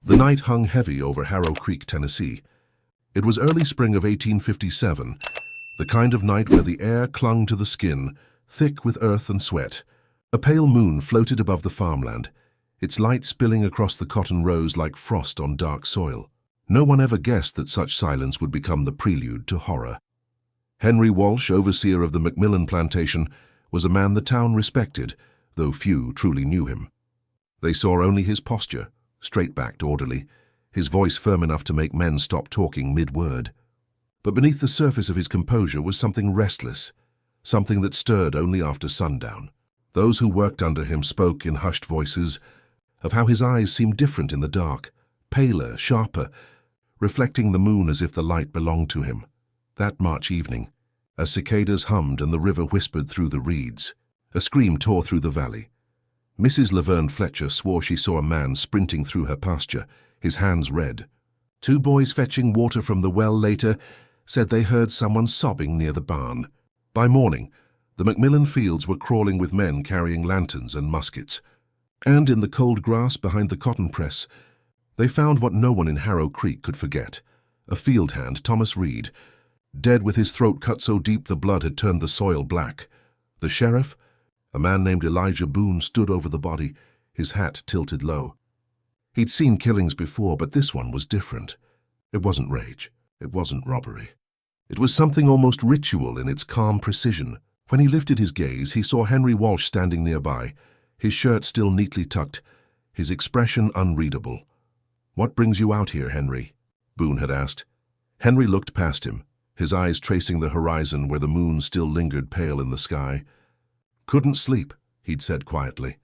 The night hung heavy over Harrow Creek, Tennessee. It was early spring of 1857, the kind of night where the air clung to the skin, thick with earth and sweat. A pale moon floated above the farmland, its light spilling across the cotton rows like frost on dark soil. No one ever guessed that such silence would become the prelude to horror. Henry Walsh, overseer of the Macmillan plantation, was a man the town respected, though few truly knew him. They saw only his posture, straight-backed, orderly, his voice firm enough to make men stop talking mid-word. But beneath the surface of his composure was something restless, something that stirred only after sundown. Those who worked under him spoke in hushed voices of how his eyes seemed different in the dark, paler, sharper, reflecting the moon as if the light belonged to him. That March evening, as cicadas hummed and the river whispered through the reeds, a scream tore through the valley. Mrs. Laverne Fletcher swore she saw a man sprinting through her pasture, his hands red. Two boys fetching water from the well later said they heard someone sobbing near the barn. By morning, the Macmillan fields were crawling with men carrying lanterns and muskets. And in the cold grass behind the cotton press, they found what no one in Harrow Creek could forget: a field hand, Thomas Reed, dead with his throat cut so deep the blood had turned the soil black. The sheriff, a man named Elijah Boone, stood over the body, his hat tilted low. He'd seen killings before, but this one was different. It wasn't rage. It wasn't robbery. It was something almost ritual in its calm precision. When he lifted his gaze, he saw Henry Walsh standing nearby, his shirt still neatly tucked, his expression unreadable. "What brings you out here, Henry?" Boone had asked. Henry looked past him, his eyes tracing the horizon where the moon still lingered pale in the sky. "Couldn't sleep," he'd said quietly.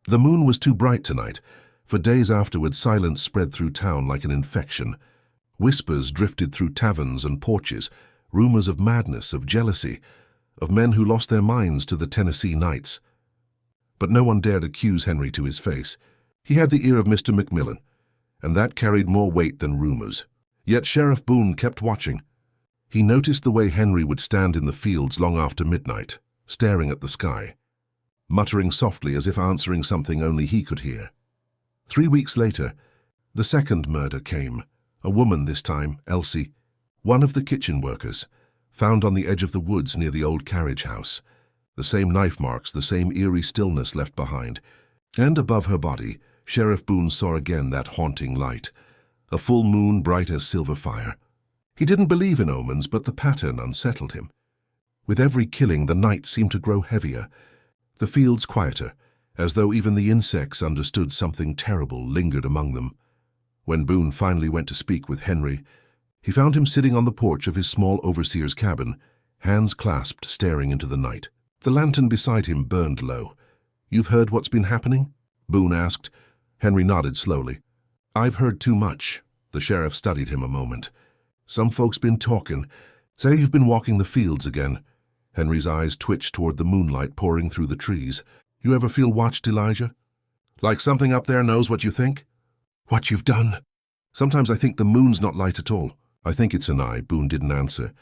The moon was too bright tonight. For days afterward, silence spread through town like an infection. Whispers drifted through taverns and porches, rumors of madness, of jealousy, of men who lost their minds to the Tennessee nights. But no one dared accuse Henry to his face. He had the ear of Mr. Macmillan, and that carried more weight than rumors. Yet Sheriff Boone kept watching. He noticed the way Henry would stand in the fields long after midnight, staring at the sky, muttering softly as if answering something only he could hear. 3 weeks later, the second murder came. A woman this time, Elsie, one of the kitchen workers, found on the edge of the woods near the old carriage house. The same knife marks, the same eerie stillness left behind. And above her body, Sheriff Boone saw again that haunting light, a full moon bright as silver fire. He didn't believe in omens, but the pattern unsettled him. With every killing, the night seemed to grow heavier, the fields quieter, as though even the insects understood something terrible lingered among them. When Boone finally went to speak with Henry, he found him sitting on the porch of his small overseer's cabin, hands clasped, staring into the night. The lantern beside him burned low. "You've heard what's been happening?" Boone asked. Henry nodded slowly. "I've heard too much." The sheriff studied him a moment. "Some folks been talking. Say you've been walking the fields again." Henry's eyes twitched toward the moonlight pouring through the trees. "You ever feel watched, Elijah? Like something up there knows what you think? What you've done?" "Sometimes I think the moon's not light at all. I think it's an eye." Boone didn't answer.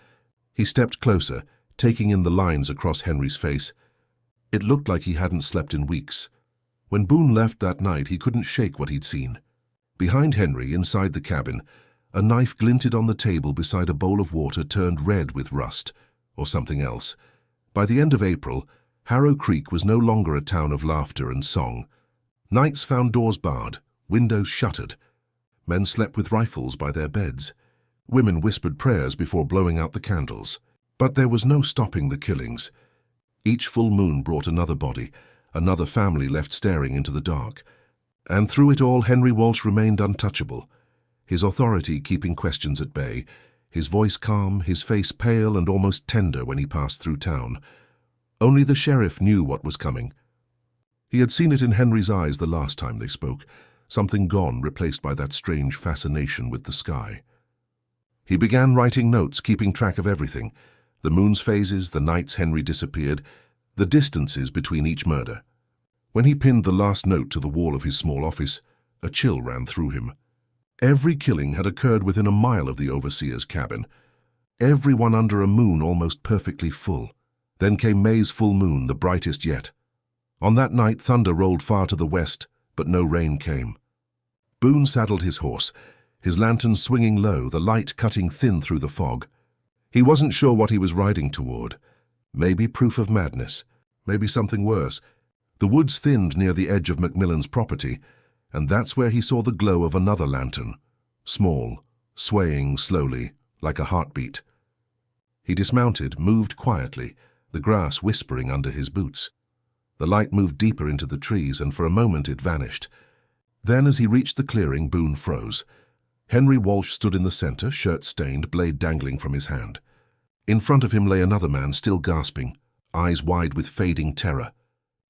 He stepped closer, taking in the lines across Henry's face. It looked like he hadn't slept in weeks. When Boone left that night, he couldn't shake what he'd seen. Behind Henry, inside the cabin, a knife glinted on the table beside a bowl of water turned red with rust, or something else. By the end of April, Harrow Creek was no longer a town of laughter and song. Nights found doors barred, windows shuttered. Men slept with rifles by their beds. Women whispered prayers before blowing out the candles. But there was no stopping the killings. Each full moon brought another body, another family left staring into the dark. And through it all, Henry Walsh remained untouchable, his authority keeping questions at bay, his voice calm, his face pale and almost tender when he passed through town. Only the sheriff knew what was coming. He had seen it in Henry's eyes the last time they spoke, something gone, replaced by that strange fascination with the sky. He began writing notes, keeping track of everything, the moon's phases, the nights Henry disappeared, the distances between each murder. When he pinned the last note to the wall of his small office, a chill ran through him. Every killing had occurred within a mile of the overseer's cabin, everyone under a moon almost perfectly full. Then came May's full moon, the brightest yet. On that night, thunder rolled far to the west, but no rain came. Boone saddled his horse, his lantern swinging low, the light cutting thin through the fog. He wasn't sure what he was riding toward. Maybe proof of madness, maybe something worse. The woods thinned near the edge of Macmillan's property, and that's where he saw the glow of another lantern, small, swaying slowly, like a heartbeat. He dismounted, moved quietly, the grass whispering under his boots. The light moved deeper into the trees, and for a moment it vanished. Then, as he reached the clearing, Boone froze. Henry Walsh stood in the center, shirt-stained, blade dangling from his hand. In front of him lay another man, still gasping, eyes wide with fading terror.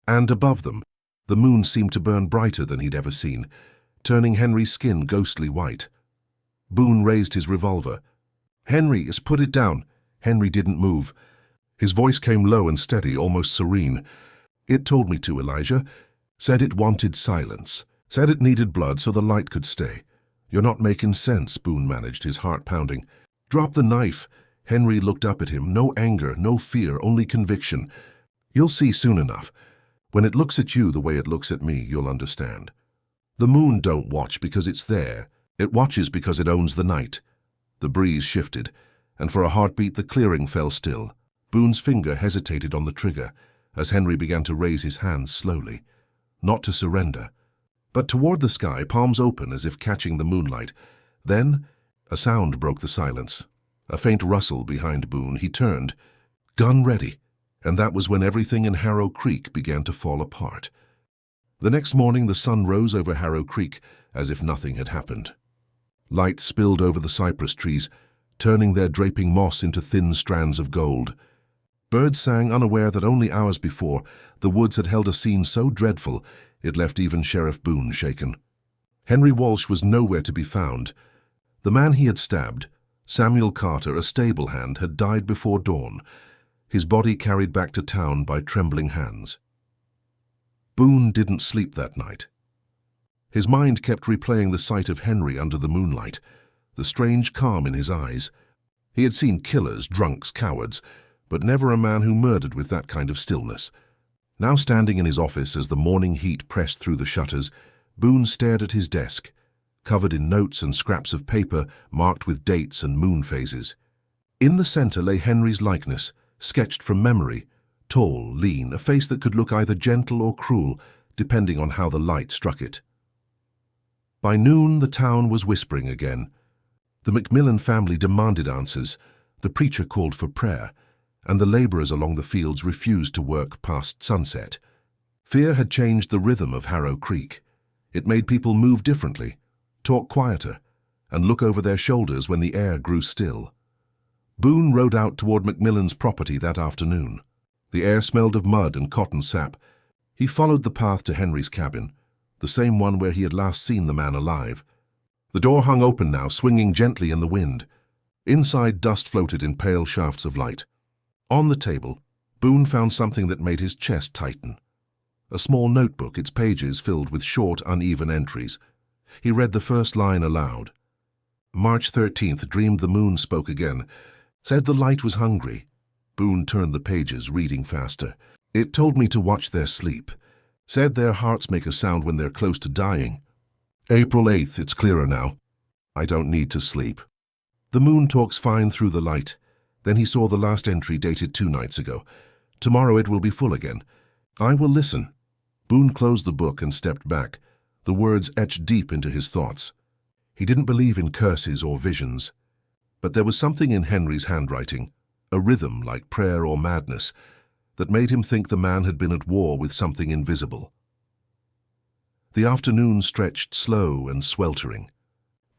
And above them, the moon seemed to burn brighter than he'd ever seen, turning Henry's skin ghostly white. Boone raised his revolver. "Henry, put it down." Henry didn't move. His voice came low and steady, almost serene. "It told me to, Elijah. Said it wanted silence. Said it needed blood so the light could stay." "You're not making sense," Boone managed, his heart pounding. "Drop the knife." Henry looked up at him. No anger, no fear, only conviction. "You'll see soon enough. When it looks at you the way it looks at me, you'll understand. The moon don't watch because it's there. It watches because it owns the night." The breeze shifted, and for a heartbeat the clearing fell still. Boone's finger hesitated on the trigger as Henry began to raise his hands slowly. Not to surrender, but toward the sky, palms open as if catching the moonlight. Then a sound broke the silence. A faint rustle behind Boone. He turned, gun ready, and that was when everything in Harrow Creek began to fall apart. The next morning the sun rose over Harrow Creek as if nothing had happened. Light spilled over the cypress trees, turning their draping moss into thin strands of gold. Birds sang, unaware that only hours before the woods had held a scene so dreadful it left even Sheriff Boone shaken. Henry Walsh was nowhere to be found. The man he had stabbed, Samuel Carter, a stable hand, had died before dawn, his body carried back to town by trembling hands. Boone didn't sleep that night. His mind kept replaying the sight of Henry under the moonlight, the strange calm in his eyes. He had seen killers, drunks, cowards, but never a man who murdered with that kind of stillness. Now standing in his office as the morning heat pressed through the shutters, Boone stared at his desk, covered in notes and scraps of paper marked with dates and moon phases. In the center lay Henry's likeness, sketched from memory, tall, lean, a face that could look either gentle or cruel, depending on how the light struck it. By noon the town was whispering again. The Macmillan family demanded answers, the preacher called for prayer, and the laborers along the fields refused to work past sunset. Fear had changed the rhythm of Harrow Creek. It made people move differently, talk quieter, and look over their shoulders when the air grew still. Boone rode out toward Macmillan's property that afternoon. The air smelled of mud and cotton sap. He followed the path to Henry's cabin, the same one where he had last seen the man alive. The door hung open now, swinging gently in the wind. Inside, dust floated in pale shafts of light. On the table, Boone found something that made his chest tighten. A small notebook, its pages filled with short, uneven entries. He read the first line aloud. March 13th, dreamed the moon spoke again. Said the light was hungry. Boone turned the pages, reading faster. It told me to watch their sleep. Said their hearts make a sound when they're close to dying. April 8th, it's clearer now. I don't need to sleep. The moon talks fine through the light. Then he saw the last entry dated 2 nights ago. Tomorrow it will be full again. I will listen. Boone closed the book and stepped back, the words etched deep into his thoughts. He didn't believe in curses or visions. But there was something in Henry's handwriting, a rhythm like prayer or madness, that made him think the man had been at war with something invisible. The afternoon stretched slow and sweltering.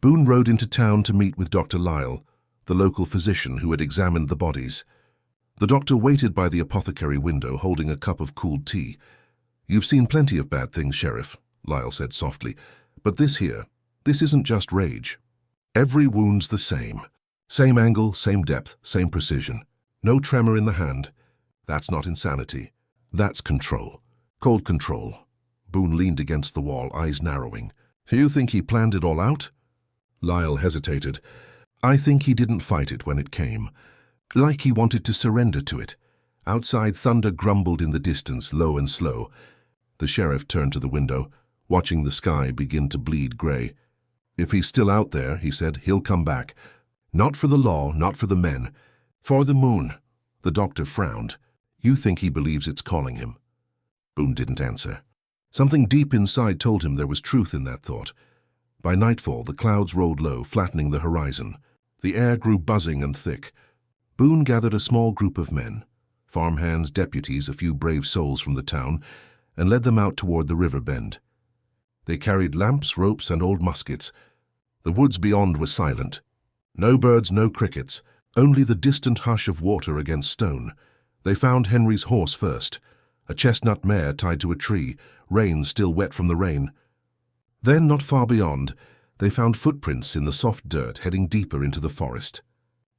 Boone rode into town to meet with Dr. Lyle, the local physician who had examined the bodies. The doctor waited by the apothecary window, holding a cup of cooled tea. "You've seen plenty of bad things, Sheriff," Lyle said softly, "but this isn't just rage. Every wound's the same. Same angle, same depth, same precision. No tremor in the hand. That's not insanity. That's control. Cold control." Boone leaned against the wall, eyes narrowing. "You think he planned it all out?" Lyle hesitated. "I think he didn't fight it when it came. Like he wanted to surrender to it." Outside, thunder grumbled in the distance, low and slow. The sheriff turned to the window. watching the sky begin to bleed grey. "If he's still out there," he said, "he'll come back. Not for the law, not for the men. For the moon." The doctor frowned. "You think he believes it's calling him?" Boone didn't answer. Something deep inside told him there was truth in that thought. By nightfall, the clouds rolled low, flattening the horizon. The air grew buzzing and thick. Boone gathered a small group of men, farmhands, deputies, a few brave souls from the town, and led them out toward the river bend. They carried lamps, ropes, and old muskets. The woods beyond were silent. No birds, no crickets, only the distant hush of water against stone. They found Henry's horse first, a chestnut mare tied to a tree, reins still wet from the rain. Then, not far beyond, they found footprints in the soft dirt heading deeper into the forest.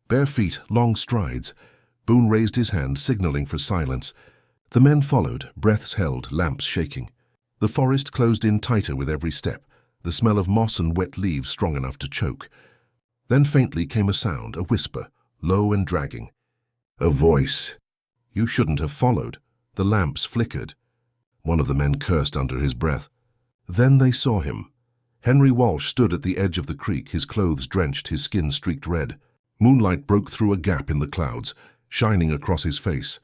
Bare feet, long strides. Boone raised his hand, signaling for silence. The men followed, breaths held, lamps shaking. The forest closed in tighter with every step, the smell of moss and wet leaves strong enough to choke. Then faintly came a sound, a whisper, low and dragging. A voice. "You shouldn't have followed." The lamps flickered. One of the men cursed under his breath. Then they saw him. Henry Walsh stood at the edge of the creek, his clothes drenched, his skin streaked red. Moonlight broke through a gap in the clouds, shining across his face.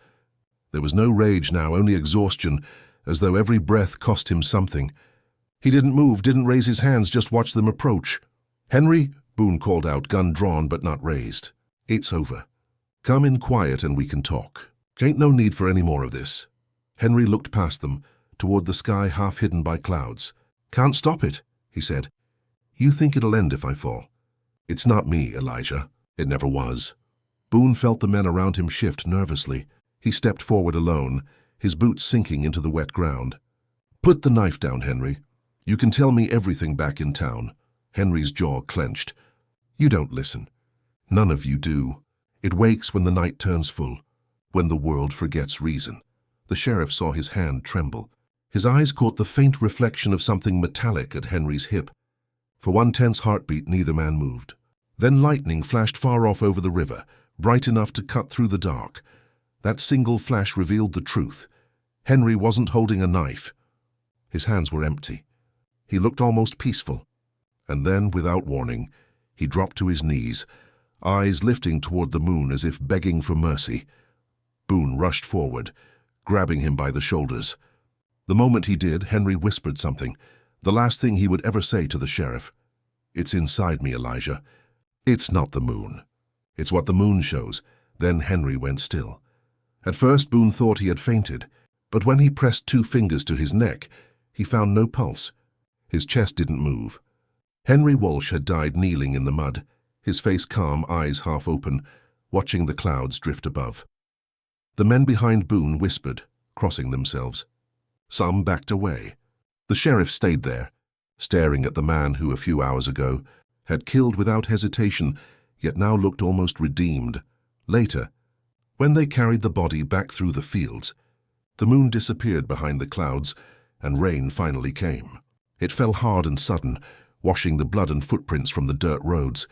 There was no rage now, only exhaustion, as though every breath cost him something. He didn't move, didn't raise his hands, just watched them approach. "Henry," Boone called out, gun drawn but not raised. "It's over. Come in quiet and we can talk. Ain't no need for any more of this." Henry looked past them, toward the sky half hidden by clouds. "Can't stop it," he said. "You think it'll end if I fall?" "It's not me, Elijah. It never was." Boone felt the men around him shift nervously. He stepped forward alone, his boots sinking into the wet ground. "Put the knife down, Henry. You can tell me everything back in town." Henry's jaw clenched. "You don't listen. None of you do. It wakes when the night turns full, when the world forgets reason." The sheriff saw his hand tremble. His eyes caught the faint reflection of something metallic at Henry's hip. For one tense heartbeat, neither man moved. Then lightning flashed far off over the river, bright enough to cut through the dark. That single flash revealed the truth. Henry wasn't holding a knife. His hands were empty. He looked almost peaceful. And then, without warning, he dropped to his knees, eyes lifting toward the moon as if begging for mercy. Boone rushed forward, grabbing him by the shoulders. The moment he did, Henry whispered something, the last thing he would ever say to the sheriff. "It's inside me, Elijah. It's not the moon. It's what the moon shows." Then Henry went still. At first Boone thought he had fainted, but when he pressed 2 fingers to his neck, he found no pulse. His chest didn't move. Henry Walsh had died kneeling in the mud, his face calm, eyes half open, watching the clouds drift above. The men behind Boone whispered, crossing themselves. Some backed away. The sheriff stayed there, staring at the man who, a few hours ago, had killed without hesitation, yet now looked almost redeemed. Later, when they carried the body back through the fields, the moon disappeared behind the clouds, and rain finally came. It fell hard and sudden, washing the blood and footprints from the dirt roads.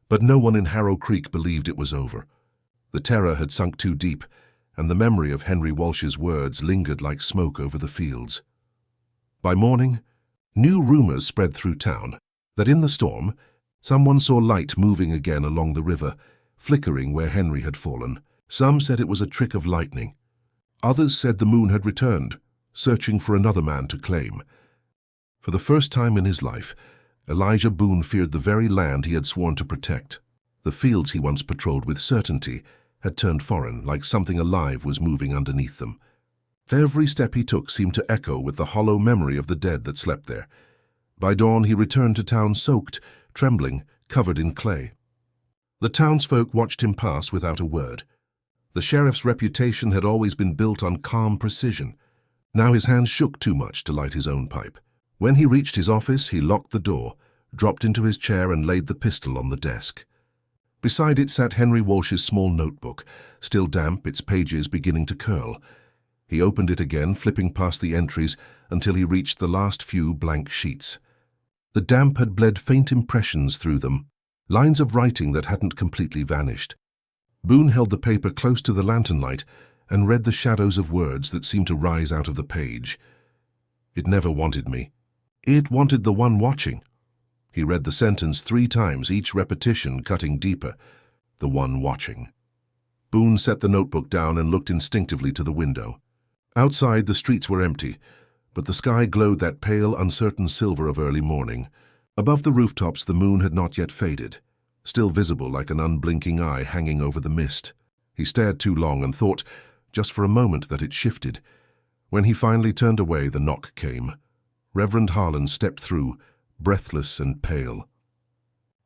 But no one in Harrow Creek believed it was over. The terror had sunk too deep, and the memory of Henry Walsh's words lingered like smoke over the fields. By morning, new rumors spread through town that in the storm, someone saw light moving again along the river, flickering where Henry had fallen. Some said it was a trick of lightning. Others said the moon had returned, searching for another man to claim. For the first time in his life, Elijah Boone feared the very land he had sworn to protect. The fields he once patrolled with certainty had turned foreign, like something alive was moving underneath them. Every step he took seemed to echo with the hollow memory of the dead that slept there. By dawn he returned to town soaked, trembling, covered in clay. The townsfolk watched him pass without a word. The sheriff's reputation had always been built on calm precision. Now his hands shook too much to light his own pipe. When he reached his office, he locked the door, dropped into his chair and laid the pistol on the desk. Beside it sat Henry Walsh's small notebook, still damp, its pages beginning to curl. He opened it again, flipping past the entries until he reached the last few blank sheets. The damp had bled faint impressions through them, lines of writing that hadn't completely vanished. Boone held the paper close to the lantern light and read the shadows of words that seemed to rise out of the page. "It never wanted me. It wanted the one watching. He read the sentence 3 times, each repetition cutting deeper. The one watching. Boone set the notebook down and looked instinctively to the window. Outside, the streets were empty, but the sky glowed that pale, uncertain silver of early morning. Above the rooftops, the moon had not yet faded, still visible like an unblinking eye hanging over the mist. He stared too long and thought, just for a moment, that it shifted. When he finally turned away, the knock came. Reverend Harlan stepped through, breathless and pale.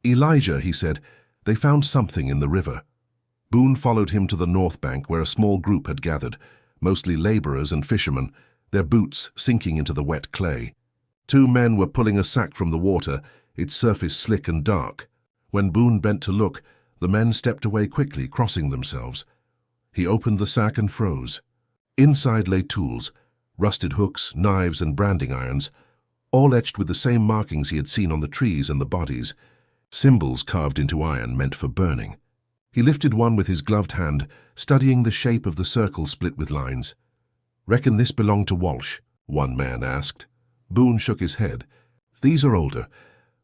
"Elijah," he said, "they found something in the river." Boone followed him to the north bank where a small group had gathered, mostly laborers and fishermen, their boots sinking into the wet clay. 2 men were pulling a sack from the water, its surface slick and dark. When Boone bent to look, the men stepped away quickly, crossing themselves. He opened the sack and froze. Inside lay tools, rusted hooks, knives, and branding irons, all etched with the same markings he had seen on the trees and the bodies, symbols carved into iron meant for burning. He lifted one with his gloved hand, studying the shape of the circle split with lines. "Reckon this belonged to Walsh?" one man asked. Boone shook his head. "These are older."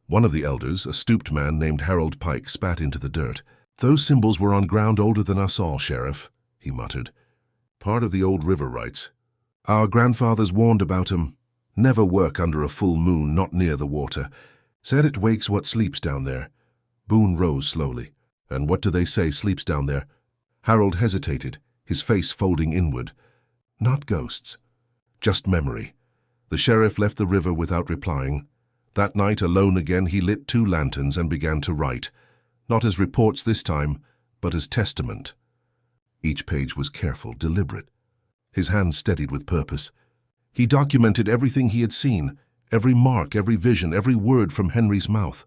One of the elders, a stooped man named Harold Pike, spat into the dirt. "Those symbols were on ground older than us all, Sheriff," he muttered. "Part of the old river rites. Our grandfathers warned about 'em. Never work under a full moon, not near the water. Said it wakes what sleeps down there." Boone rose slowly. "And what do they say sleeps down there?" Harold hesitated, his face folding inward. "Not ghosts. Just memory." The sheriff left the river without replying. That night, alone again, he lit 2 lanterns and began to write. Not as reports this time, but as testament. Each page was careful, deliberate. His hand steadied with purpose. He documented everything he had seen, every mark, every vision, every word from Henry's mouth.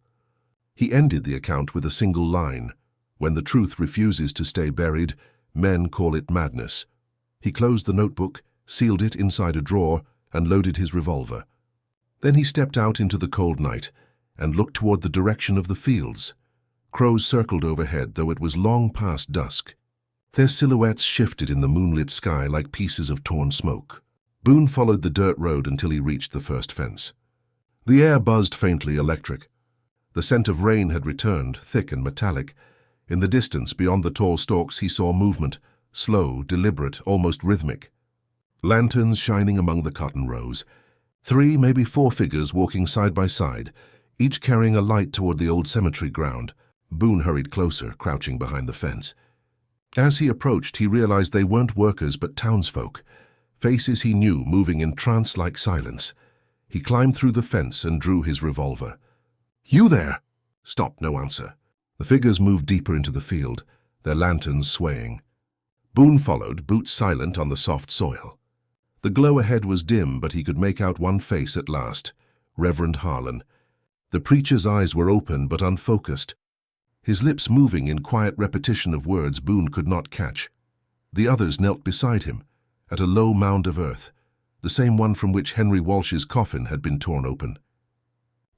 He ended the account with a single line. "When the truth refuses to stay buried, men call it madness." He closed the notebook, sealed it inside a drawer, and loaded his revolver. Then he stepped out into the cold night and looked toward the direction of the fields. Crows circled overhead, though it was long past dusk. Their silhouettes shifted in the moonlit sky like pieces of torn smoke. Boone followed the dirt road until he reached the first fence. The air buzzed faintly electric. The scent of rain had returned, thick and metallic. In the distance, beyond the tall stalks, he saw movement, slow, deliberate, almost rhythmic. Lanterns shining among the cotton rows. 3, maybe 4 figures walking side by side, each carrying a light toward the old cemetery ground. Boone hurried closer, crouching behind the fence. As he approached, he realized they weren't workers but townsfolk, faces he knew moving in trance-like silence. He climbed through the fence and drew his revolver. "You there!" Stop, no answer. The figures moved deeper into the field, their lanterns swaying. Boone followed, boots silent on the soft soil. The glow ahead was dim, but he could make out one face at last, Reverend Harlan. The preacher's eyes were open but unfocused, his lips moving in quiet repetition of words Boone could not catch. The others knelt beside him, at a low mound of earth, the same one from which Henry Walsh's coffin had been torn open.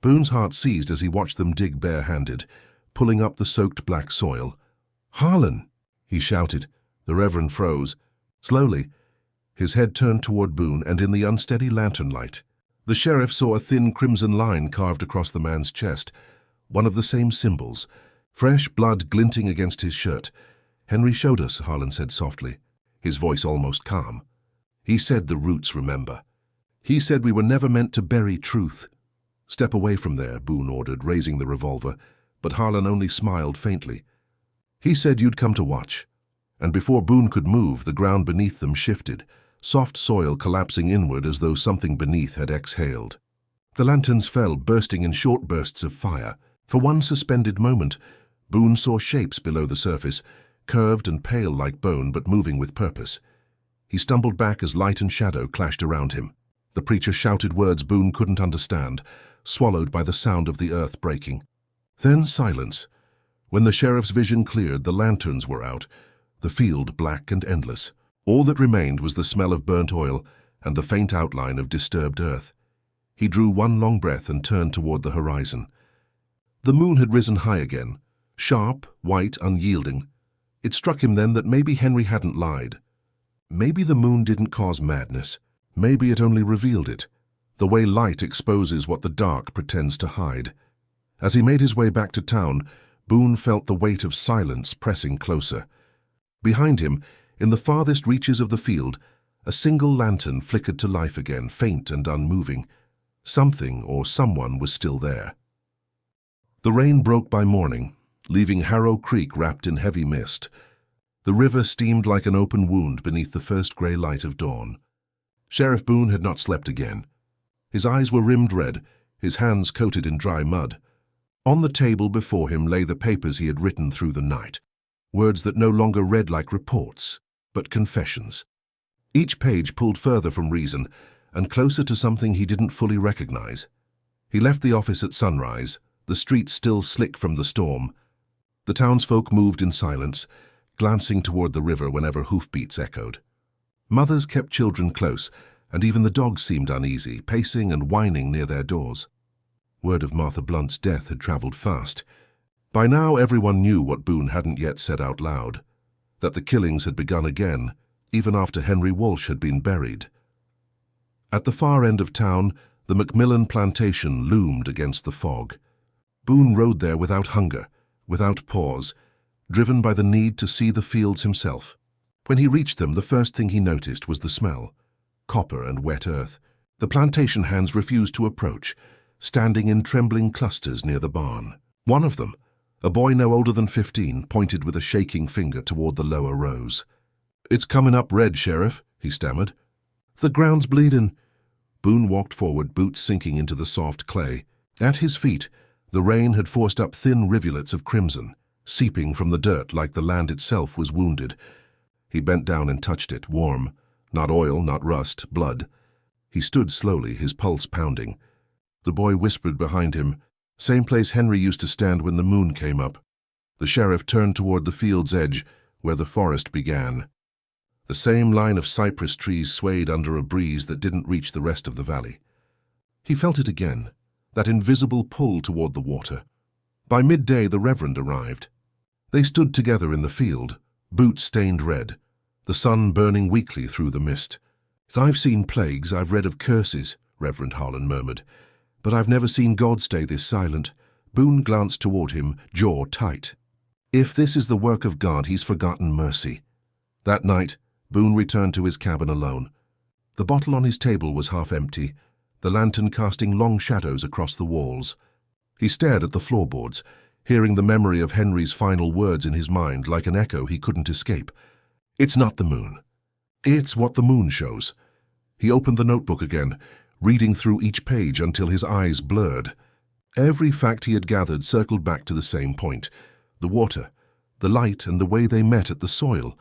Boone's heart seized as he watched them dig bare-handed, pulling up the soaked black soil. "Harlan!" he shouted. The Reverend froze. Slowly, his head turned toward Boone, and in the unsteady lantern light, the sheriff saw a thin crimson line carved across the man's chest, one of the same symbols, fresh blood glinting against his shirt. "Henry showed us," Harlan said softly, his voice almost calm. "He said the roots remember. He said we were never meant to bury truth." "Step away from there," Boone ordered, raising the revolver, but Harlan only smiled faintly. "He said you'd come to watch." And before Boone could move, the ground beneath them shifted, soft soil collapsing inward as though something beneath had exhaled. The lanterns fell, bursting in short bursts of fire. For one suspended moment, Boone saw shapes below the surface, curved and pale like bone, but moving with purpose. He stumbled back as light and shadow clashed around him. The preacher shouted words Boone couldn't understand, swallowed by the sound of the earth breaking. Then silence. When the sheriff's vision cleared, the lanterns were out, the field black and endless. All that remained was the smell of burnt oil and the faint outline of disturbed earth. He drew one long breath and turned toward the horizon. The moon had risen high again, sharp, white, unyielding. It struck him then that maybe Henry hadn't lied. Maybe the moon didn't cause madness. Maybe it only revealed it. the way light exposes what the dark pretends to hide. As he made his way back to town, Boone felt the weight of silence pressing closer. Behind him, in the farthest reaches of the field, a single lantern flickered to life again, faint and unmoving. Something or someone was still there. The rain broke by morning, leaving Harrow Creek wrapped in heavy mist. The river steamed like an open wound beneath the first grey light of dawn. Sheriff Boone had not slept again. His eyes were rimmed red, his hands coated in dry mud. On the table before him lay the papers he had written through the night, words that no longer read like reports, but confessions. Each page pulled further from reason and closer to something he didn't fully recognize. He left the office at sunrise, the streets still slick from the storm. The townsfolk moved in silence, glancing toward the river whenever hoofbeats echoed. Mothers kept children close, and even the dogs seemed uneasy, pacing and whining near their doors. Word of Martha Blunt's death had traveled fast. By now everyone knew what Boone hadn't yet said out loud, that the killings had begun again, even after Henry Walsh had been buried. At the far end of town, the Macmillan plantation loomed against the fog. Boone rode there without hunger, without pause, driven by the need to see the fields himself. When he reached them, the first thing he noticed was the smell. Copper and wet earth. The plantation hands refused to approach, standing in trembling clusters near the barn. One of them, a boy no older than 15, pointed with a shaking finger toward the lower rows. "It's coming up red, Sheriff," he stammered. "The ground's bleeding." Boone walked forward, boots sinking into the soft clay. At his feet, the rain had forced up thin rivulets of crimson, seeping from the dirt like the land itself was wounded. He bent down and touched it, warm. Not oil, not rust, blood. He stood slowly, his pulse pounding. The boy whispered behind him, "Same place Henry used to stand when the moon came up." The sheriff turned toward the field's edge, where the forest began. The same line of cypress trees swayed under a breeze that didn't reach the rest of the valley. He felt it again, that invisible pull toward the water. By midday the Reverend arrived. They stood together in the field, boots stained red, the sun burning weakly through the mist. "I've seen plagues, I've read of curses," Reverend Harlan murmured, "but I've never seen God stay this silent." Boone glanced toward him, jaw tight. If this is the work of God, he's forgotten mercy. That night, Boone returned to his cabin alone. The bottle on his table was half empty, the lantern casting long shadows across the walls. He stared at the floorboards, hearing the memory of Henry's final words in his mind like an echo he couldn't escape. "It's not the moon. It's what the moon shows." He opened the notebook again, reading through each page until his eyes blurred. Every fact he had gathered circled back to the same point: the water, the light, and the way they met at the soil.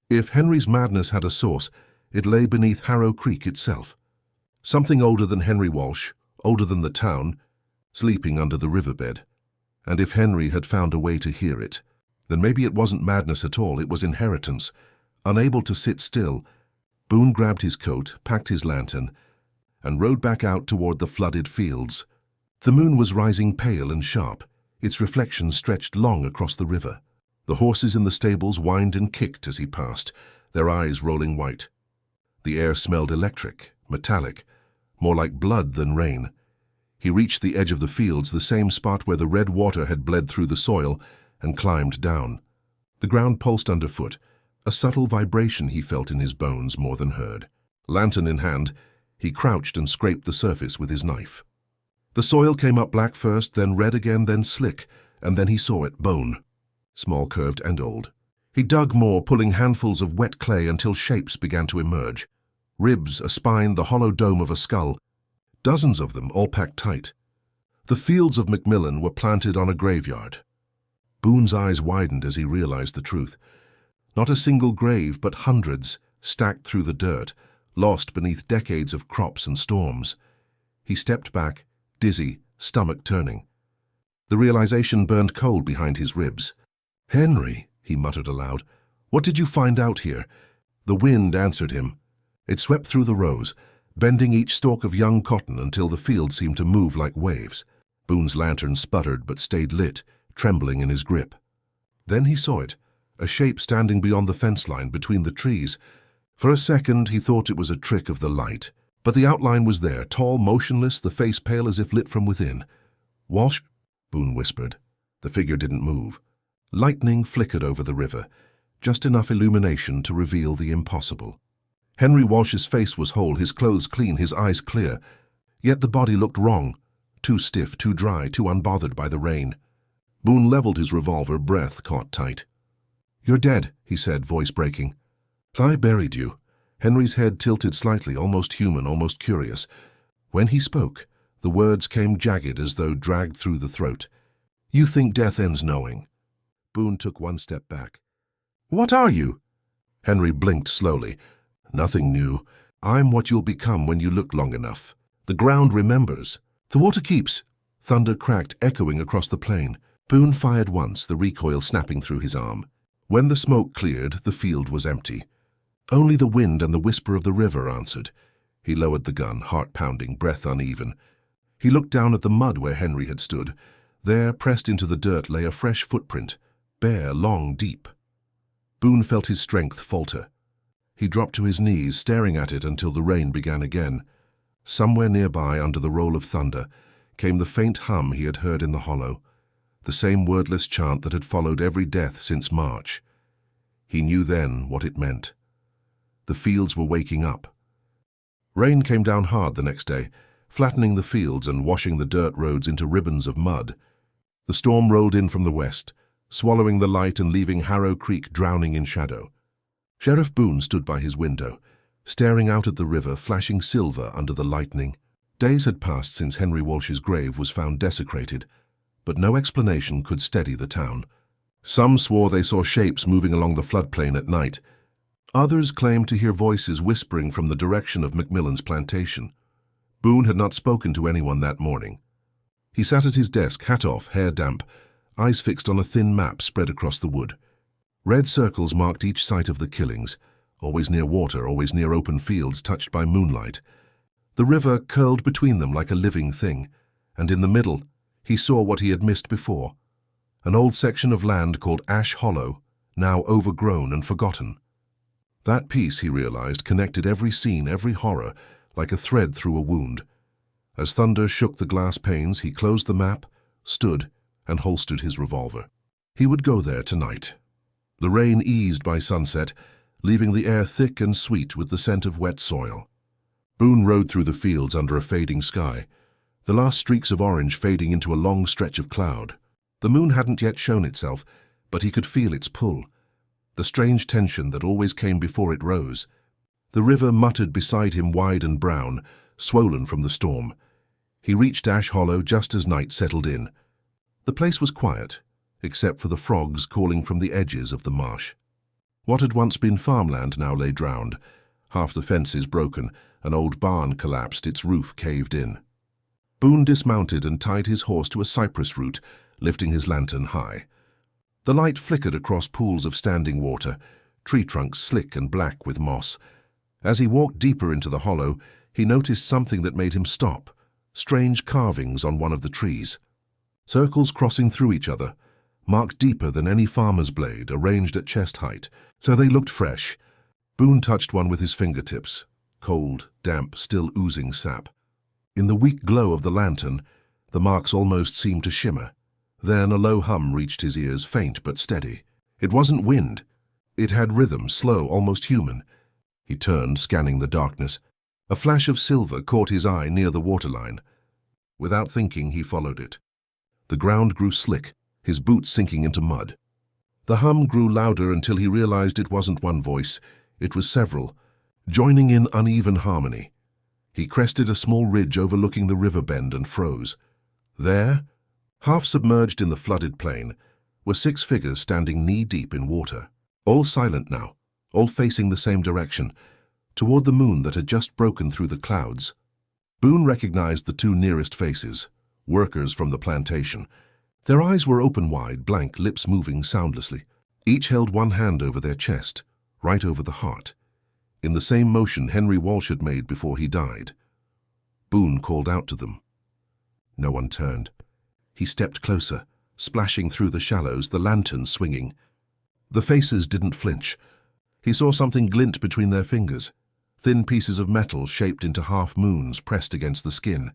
If Henry's madness had a source, it lay beneath Harrow Creek itself. Something older than Henry Walsh, older than the town, sleeping under the riverbed. And if Henry had found a way to hear it, then maybe it wasn't madness at all, it was inheritance. Unable to sit still, Boone grabbed his coat, packed his lantern, and rode back out toward the flooded fields. The moon was rising pale and sharp, its reflection stretched long across the river. The horses in the stables whined and kicked as he passed, their eyes rolling white. The air smelled electric, metallic, more like blood than rain. He reached the edge of the fields, the same spot where the red water had bled through the soil, and climbed down. The ground pulsed underfoot, a subtle vibration he felt in his bones more than heard. Lantern in hand, he crouched and scraped the surface with his knife. The soil came up black first, then red again, then slick, and then he saw it, bone. Small, curved, and old. He dug more, pulling handfuls of wet clay until shapes began to emerge. Ribs, a spine, the hollow dome of a skull. Dozens of them, all packed tight. The fields of Macmillan were planted on a graveyard. Boone's eyes widened as he realized the truth. Not a single grave, but hundreds, stacked through the dirt, lost beneath decades of crops and storms. He stepped back, dizzy, stomach turning. The realization burned cold behind his ribs. "Henry," he muttered aloud, "what did you find out here?" The wind answered him. It swept through the rows, bending each stalk of young cotton until the field seemed to move like waves. Boone's lantern sputtered but stayed lit, trembling in his grip. Then he saw it, a shape standing beyond the fence line between the trees. For a second he thought it was a trick of the light, But the outline was there, tall, motionless, the face pale as if lit from within. "Walsh," Boone whispered. The figure didn't move. Lightning flickered over the river, just enough illumination to reveal the impossible. Henry Walsh's face was whole, his clothes clean, his eyes clear. Yet the body looked wrong, too stiff, too dry, too unbothered by the rain. Boone leveled his revolver, breath caught tight. "You're dead," he said, voice breaking. "I buried you." Henry's head tilted slightly, almost human, almost curious. When he spoke, the words came jagged as though dragged through the throat. "You think death ends knowing." Boone took one step back. "What are you?" Henry blinked slowly. "Nothing new. I'm what you'll become when you look long enough. The ground remembers. The water keeps." Thunder cracked, echoing across the plain. Boone fired once, the recoil snapping through his arm. When the smoke cleared, the field was empty. Only the wind and the whisper of the river answered. He lowered the gun, heart pounding, breath uneven. He looked down at the mud where Henry had stood. There, pressed into the dirt, lay a fresh footprint, bare, long, deep. Boone felt his strength falter. He dropped to his knees, staring at it until the rain began again. Somewhere nearby, under the roll of thunder, came the faint hum he had heard in the hollow, the same wordless chant that had followed every death since March. He knew then what it meant. The fields were waking up. Rain came down hard the next day, flattening the fields and washing the dirt roads into ribbons of mud. The storm rolled in from the west, swallowing the light and leaving Harrow Creek drowning in shadow. Sheriff Boone stood by his window, staring out at the river, flashing silver under the lightning. Days had passed since Henry Walsh's grave was found desecrated, but no explanation could steady the town. Some swore they saw shapes moving along the floodplain at night. Others claimed to hear voices whispering from the direction of Macmillan's plantation. Boone had not spoken to anyone that morning. He sat at his desk, hat off, hair damp, eyes fixed on a thin map spread across the wood. Red circles marked each site of the killings, always near water, always near open fields touched by moonlight. The river curled between them like a living thing, and in the middle he saw what he had missed before, an old section of land called Ash Hollow, now overgrown and forgotten. That piece, he realized, connected every scene, every horror, like a thread through a wound. As thunder shook the glass panes, he closed the map, stood, and holstered his revolver. He would go there tonight. The rain eased by sunset, leaving the air thick and sweet with the scent of wet soil. Boone rode through the fields under a fading sky, the last streaks of orange fading into a long stretch of cloud. The moon hadn't yet shown itself, but he could feel its pull, the strange tension that always came before it rose. The river muttered beside him, wide and brown, swollen from the storm. He reached Ash Hollow just as night settled in. The place was quiet, except for the frogs calling from the edges of the marsh. What had once been farmland now lay drowned, half the fences broken, an old barn collapsed, its roof caved in. Boone dismounted and tied his horse to a cypress root, lifting his lantern high. The light flickered across pools of standing water, tree trunks slick and black with moss. As he walked deeper into the hollow, he noticed something that made him stop, strange carvings on one of the trees. Circles crossing through each other, marked deeper than any farmer's blade, arranged at chest height, so they looked fresh. Boone touched one with his fingertips, cold, damp, still oozing sap. In the weak glow of the lantern, the marks almost seemed to shimmer. Then a low hum reached his ears, faint but steady. It wasn't wind. It had rhythm, slow, almost human. He turned, scanning the darkness. A flash of silver caught his eye near the waterline. Without thinking, he followed it. The ground grew slick, his boots sinking into mud. The hum grew louder until he realized it wasn't one voice. It was several, joining in uneven harmony. He crested a small ridge overlooking the river bend and froze. There, half submerged in the flooded plain, were 6 figures standing knee-deep in water, all silent now, all facing the same direction, toward the moon that had just broken through the clouds. Boone recognized the 2 nearest faces, workers from the plantation. Their eyes were open wide, blank, lips moving soundlessly. Each held one hand over their chest, right over the heart, in the same motion Henry Walsh had made before he died. Boone called out to them. No one turned. He stepped closer, splashing through the shallows, the lantern swinging. The faces didn't flinch. He saw something glint between their fingers, thin pieces of metal shaped into half-moons pressed against the skin.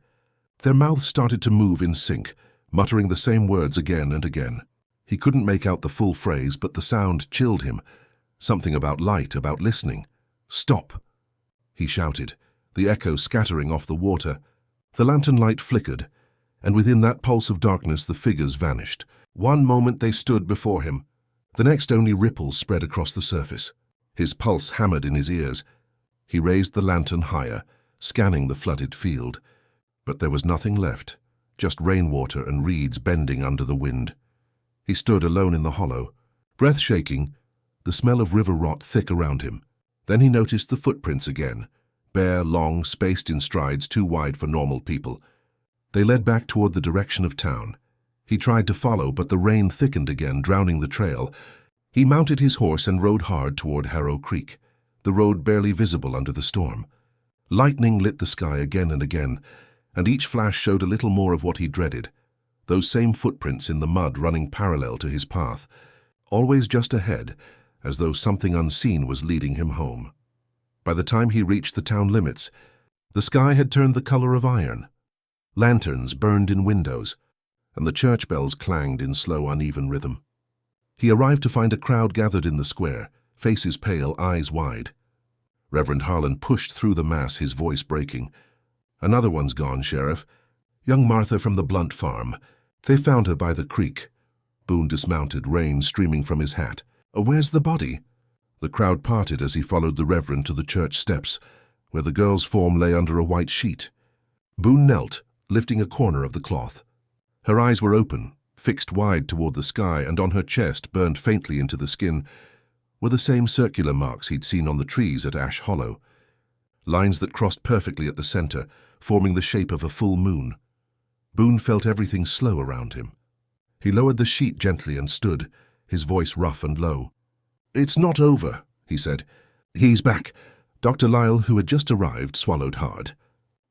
Their mouths started to move in sync, muttering the same words again and again. He couldn't make out the full phrase, but the sound chilled him. Something about light, about listening. "Stop!" he shouted, the echo scattering off the water. The lantern light flickered, and within that pulse of darkness the figures vanished. One moment they stood before him. The next only ripples spread across the surface. His pulse hammered in his ears. He raised the lantern higher, scanning the flooded field. But there was nothing left, just rainwater and reeds bending under the wind. He stood alone in the hollow, breath shaking, the smell of river rot thick around him. Then he noticed the footprints again, bare, long, spaced in strides too wide for normal people. They led back toward the direction of town. He tried to follow, but the rain thickened again, drowning the trail. He mounted his horse and rode hard toward Harrow Creek, the road barely visible under the storm. Lightning lit the sky again and again, and each flash showed a little more of what he dreaded. Those same footprints in the mud running parallel to his path, always just ahead, as though something unseen was leading him home. By the time he reached the town limits, the sky had turned the color of iron. Lanterns burned in windows, and the church bells clanged in slow, uneven rhythm. He arrived to find a crowd gathered in the square, faces pale, eyes wide. Reverend Harlan pushed through the mass, his voice breaking. "Another one's gone, Sheriff. Young Martha from the Blunt farm. They found her by the creek." Boone dismounted, rain streaming from his hat. "Where's the body?" The crowd parted as he followed the Reverend to the church steps, where the girl's form lay under a white sheet. Boone knelt, lifting a corner of the cloth. Her eyes were open, fixed wide toward the sky, and on her chest, burned faintly into the skin, were the same circular marks he'd seen on the trees at Ash Hollow. Lines that crossed perfectly at the center, forming the shape of a full moon. Boone felt everything slow around him. He lowered the sheet gently and stood, his voice rough and low. "It's not over," he said. "He's back." Dr. Lyle, who had just arrived, swallowed hard.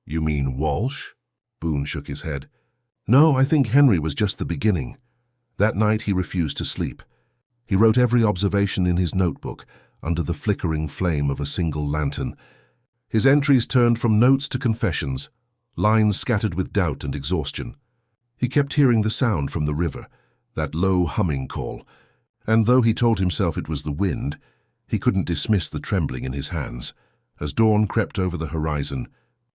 "You mean Walsh?" Boone shook his head. "No, I think Henry was just the beginning." That night he refused to sleep. He wrote every observation in his notebook, under the flickering flame of a single lantern. His entries turned from notes to confessions, lines scattered with doubt and exhaustion. He kept hearing the sound from the river, that low humming call, and though he told himself it was the wind, he couldn't dismiss the trembling in his hands. As dawn crept over the horizon,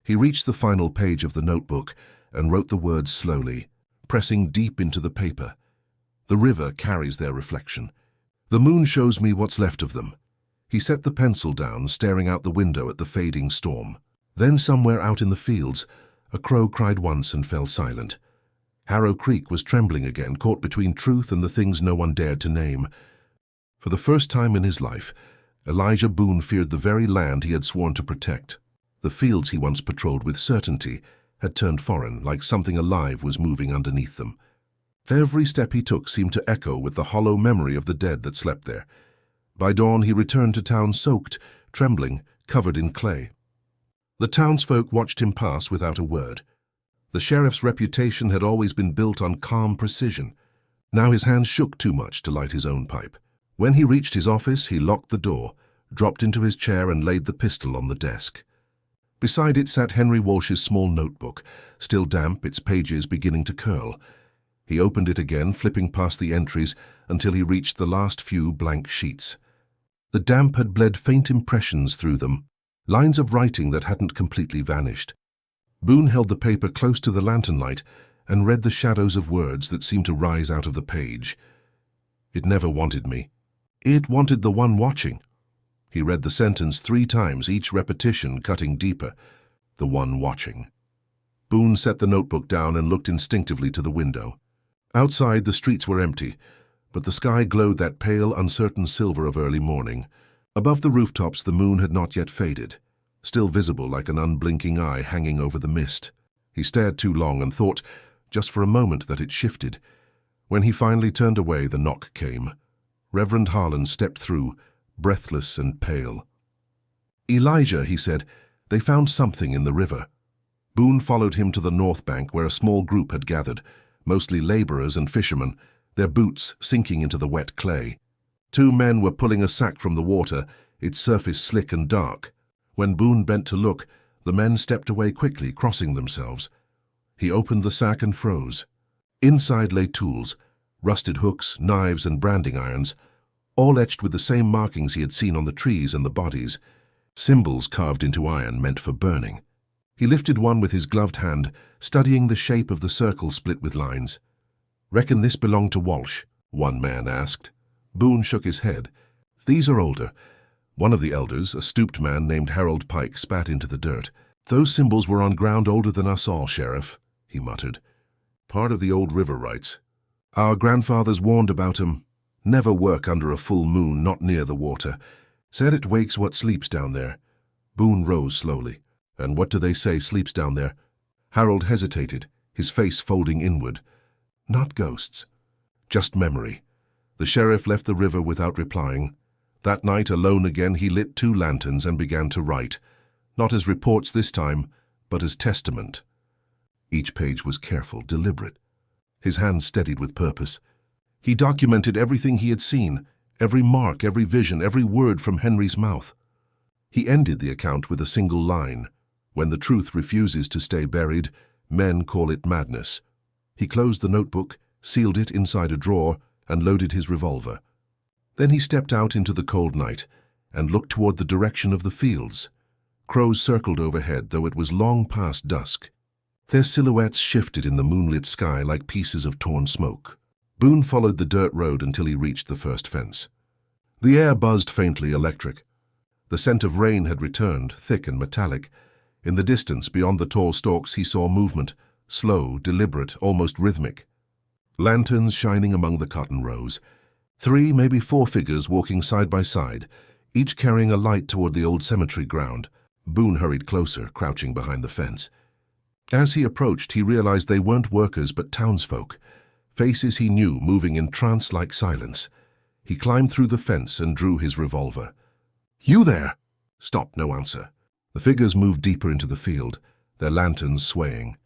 he reached the final page of the notebook and wrote the words slowly, pressing deep into the paper. "The river carries their reflection. The moon shows me what's left of them." He set the pencil down, staring out the window at the fading storm. Then somewhere out in the fields, a crow cried once and fell silent. Harrow Creek was trembling again, caught between truth and the things no one dared to name. For the first time in his life, Elijah Boone feared the very land he had sworn to protect. The fields he once patrolled with certainty had turned foreign, like something alive was moving underneath them. Every step he took seemed to echo with the hollow memory of the dead that slept there. By dawn he returned to town soaked, trembling, covered in clay. The townsfolk watched him pass without a word. The sheriff's reputation had always been built on calm precision. Now his hands shook too much to light his own pipe. When he reached his office, he locked the door, dropped into his chair and laid the pistol on the desk. Beside it sat Henry Walsh's small notebook, still damp, its pages beginning to curl. He opened it again, flipping past the entries until he reached the last few blank sheets. The damp had bled faint impressions through them, lines of writing that hadn't completely vanished. Boone held the paper close to the lantern light and read the shadows of words that seemed to rise out of the page. "It never wanted me. It wanted the one watching." He read the sentence 3 times, each repetition cutting deeper. The one watching. Boone set the notebook down and looked instinctively to the window. Outside, the streets were empty, but the sky glowed that pale, uncertain silver of early morning. Above the rooftops, the moon had not yet faded, still visible like an unblinking eye hanging over the mist. He stared too long and thought, just for a moment, that it shifted. When he finally turned away, the knock came. Reverend Harlan stepped through, breathless and pale. "Elijah," he said, "they found something in the river." Boone followed him to the north bank where a small group had gathered, mostly laborers and fishermen, their boots sinking into the wet clay. 2 men were pulling a sack from the water, its surface slick and dark. When Boone bent to look, the men stepped away quickly, crossing themselves. He opened the sack and froze. Inside lay tools, rusted hooks, knives, and branding irons, all etched with the same markings he had seen on the trees and the bodies, symbols carved into iron meant for burning. He lifted one with his gloved hand, studying the shape of the circle split with lines. "Reckon this belonged to Walsh?" one man asked. Boone shook his head. "These are older." One of the elders, a stooped man named Harold Pike, spat into the dirt. "Those symbols were on ground older than us all, Sheriff," he muttered. "Part of the old river rights. Our grandfathers warned about 'em. Never work under a full moon, not near the water. Said it wakes what sleeps down there." Boone rose slowly. "And what do they say sleeps down there?" Harold hesitated, his face folding inward. "Not ghosts. Just memory." The sheriff left the river without replying. That night, alone again, he lit 2 lanterns and began to write. Not as reports this time, but as testament. Each page was careful, deliberate. His hand steadied with purpose. He documented everything he had seen, every mark, every vision, every word from Henry's mouth. He ended the account with a single line. "When the truth refuses to stay buried, men call it madness." He closed the notebook, sealed it inside a drawer, and loaded his revolver. Then he stepped out into the cold night and looked toward the direction of the fields. Crows circled overhead, though it was long past dusk. Their silhouettes shifted in the moonlit sky like pieces of torn smoke. Boone followed the dirt road until he reached the first fence. The air buzzed faintly electric. The scent of rain had returned, thick and metallic. In the distance, beyond the tall stalks, he saw movement, slow, deliberate, almost rhythmic. Lanterns shining among the cotton rows. 3, maybe 4 figures walking side by side, each carrying a light toward the old cemetery ground. Boone hurried closer, crouching behind the fence. As he approached, he realized they weren't workers but townsfolk, faces he knew moving in trance-like silence. He climbed through the fence and drew his revolver. "You there!" Stop, no answer. The figures moved deeper into the field, their lanterns swaying.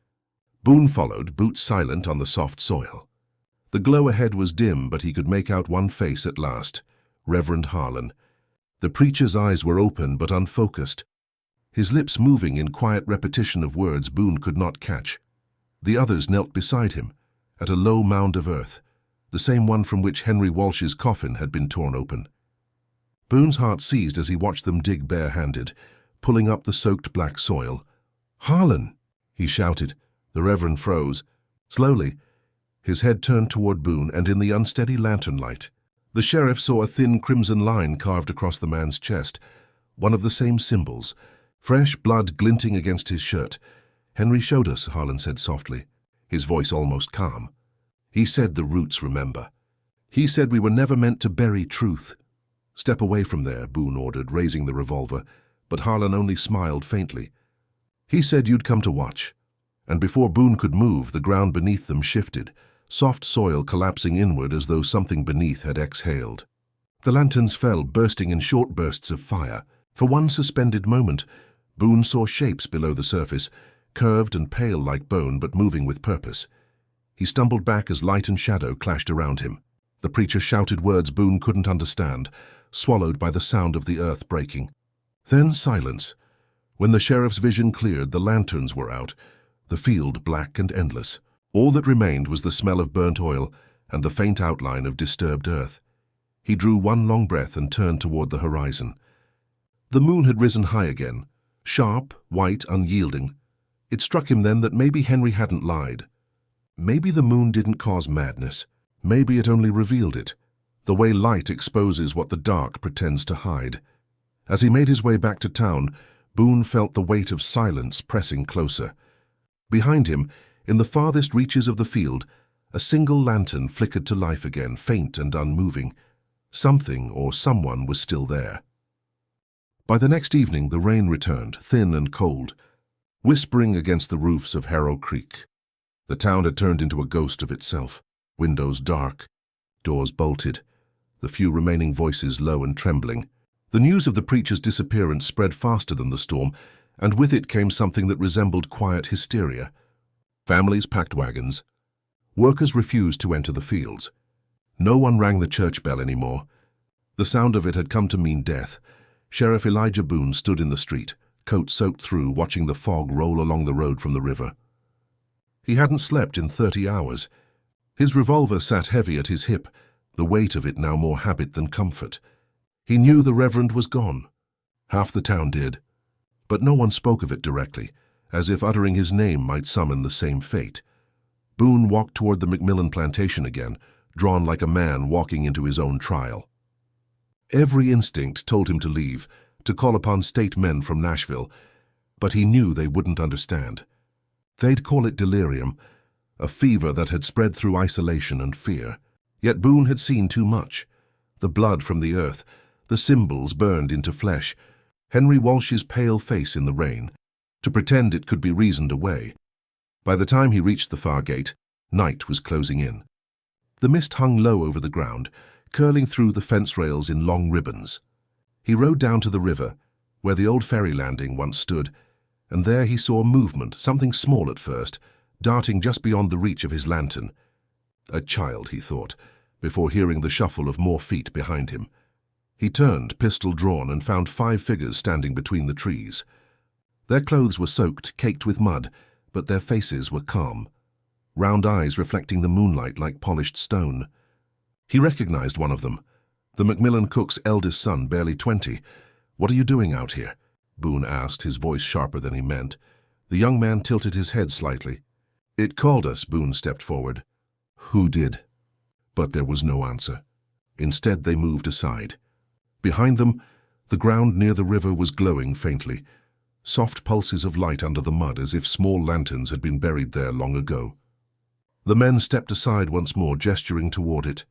Boone followed, boots silent on the soft soil. The glow ahead was dim, but he could make out one face at last, Reverend Harlan. The preacher's eyes were open but unfocused, his lips moving in quiet repetition of words Boone could not catch. The others knelt beside him, at a low mound of earth, the same one from which Henry Walsh's coffin had been torn open. Boone's heart seized as he watched them dig bare-handed, pulling up the soaked black soil. "Harlan!" he shouted. The Reverend froze. Slowly, his head turned toward Boone, and in the unsteady lantern light, the sheriff saw a thin crimson line carved across the man's chest, one of the same symbols, fresh blood glinting against his shirt. "Henry showed us," Harlan said softly, his voice almost calm. "He said the roots remember. He said we were never meant to bury truth." "Step away from there," Boone ordered, raising the revolver, but Harlan only smiled faintly. "He said you'd come to watch." And before Boone could move, the ground beneath them shifted, soft soil collapsing inward as though something beneath had exhaled. The lanterns fell, bursting in short bursts of fire. For one suspended moment, Boone saw shapes below the surface, curved and pale like bone but moving with purpose. He stumbled back as light and shadow clashed around him. The preacher shouted words Boone couldn't understand, swallowed by the sound of the earth breaking. Then silence. When the sheriff's vision cleared, the lanterns were out, the field black and endless. All that remained was the smell of burnt oil and the faint outline of disturbed earth. He drew one long breath and turned toward the horizon. The moon had risen high again, sharp, white, unyielding. It struck him then that maybe Henry hadn't lied. Maybe the moon didn't cause madness. Maybe it only revealed it, the way light exposes what the dark pretends to hide. As he made his way back to town, Boone felt the weight of silence pressing closer. Behind him, in the farthest reaches of the field, a single lantern flickered to life again, faint and unmoving. Something or someone was still there. By the next evening, the rain returned, thin and cold, whispering against the roofs of Harrow Creek. The town had turned into a ghost of itself, windows dark, doors bolted, the few remaining voices low and trembling. The news of the preacher's disappearance spread faster than the storm, and with it came something that resembled quiet hysteria. Families packed wagons. Workers refused to enter the fields. No one rang the church bell anymore. The sound of it had come to mean death. Sheriff Elijah Boone stood in the street, coat soaked through, watching the fog roll along the road from the river. He hadn't slept in 30 hours. His revolver sat heavy at his hip, the weight of it now more habit than comfort. He knew the Reverend was gone. Half the town did. But no one spoke of it directly, as if uttering his name might summon the same fate. Boone walked toward the McMillan plantation again, drawn like a man walking into his own trial. Every instinct told him to leave, to call upon state men from Nashville, but he knew they wouldn't understand. They'd call it delirium, a fever that had spread through isolation and fear. Yet Boone had seen too much. The blood from the earth, the symbols burned into flesh, Henry Walsh's pale face in the rain, to pretend it could be reasoned away. By the time he reached the far gate, night was closing in. The mist hung low over the ground, curling through the fence rails in long ribbons. He rode down to the river, where the old ferry landing once stood, and there he saw movement, something small at first, darting just beyond the reach of his lantern. A child, he thought, before hearing the shuffle of more feet behind him. He turned, pistol drawn, and found 5 figures standing between the trees. Their clothes were soaked, caked with mud, but their faces were calm, round eyes reflecting the moonlight like polished stone. He recognized one of them, the McMillan cook's eldest son, barely 20. "What are you doing out here?" Boone asked, his voice sharper than he meant. The young man tilted his head slightly. "It called us," Boone stepped forward. "Who did?" But there was no answer. Instead, they moved aside. Behind them, the ground near the river was glowing faintly, soft pulses of light under the mud as if small lanterns had been buried there long ago. The men stepped aside once more, gesturing toward it.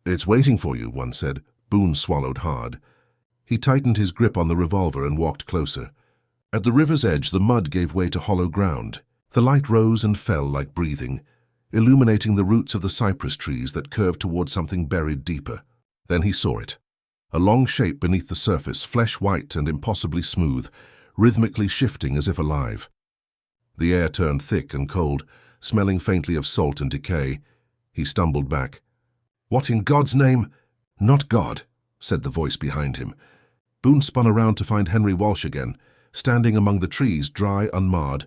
"It's waiting for you," one said. Boone swallowed hard. He tightened his grip on the revolver and walked closer. At the river's edge, the mud gave way to hollow ground. The light rose and fell like breathing, illuminating the roots of the cypress trees that curved toward something buried deeper. Then he saw it. A long shape beneath the surface, flesh-white and impossibly smooth, rhythmically shifting as if alive. The air turned thick and cold, smelling faintly of salt and decay. He stumbled back. "What in God's name?" "Not God," said the voice behind him. Boone spun around to find Henry Walsh again, standing among the trees, dry, unmarred,